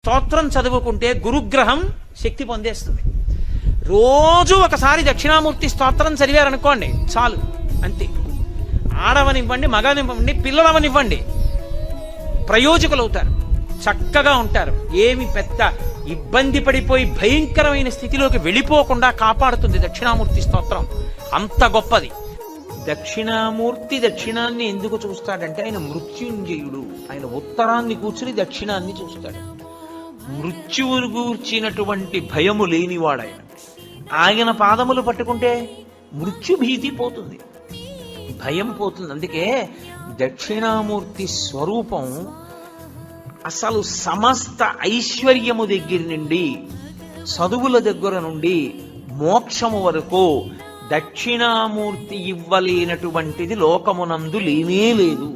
స్తోత్రం చదువుకుంటే గురుగ్రహం శక్తి పొందేస్తుంది. రోజు ఒకసారి దక్షిణామూర్తి స్తోత్రం చదివారనుకోండి చాలు, అంతే. ఆడవనివ్వండి, మగనివ్వండి, పిల్లలవనివ్వండి, ప్రయోజకులు అవుతారు, చక్కగా ఉంటారు. ఏమి పెద్ద ఇబ్బంది పడిపోయి భయంకరమైన స్థితిలోకి వెళ్ళిపోకుండా కాపాడుతుంది దక్షిణామూర్తి స్తోత్రం. అంత గొప్పది. దక్షిణామూర్తి దక్షిణాన్ని ఎందుకు చూస్తాడంటే ఆయన మృత్యుంజయుడు. ఆయన ఉత్తరాన్ని కూర్చుని దక్షిణాన్ని చూస్తాడు. మృత్యువును గూర్చినటువంటి భయము లేనివాడాయన. ఆయన పాదములు పట్టుకుంటే మృత్యుభీతి పోతుంది, భయం పోతుంది. అందుకే దక్షిణామూర్తి స్వరూపం అసలు సమస్త ఐశ్వర్యము దగ్గర నుండి, చదువుల దగ్గర నుండి, మోక్షము వరకు దక్షిణామూర్తి ఇవ్వలేనటువంటిది లోకమునందు లేనే లేదు.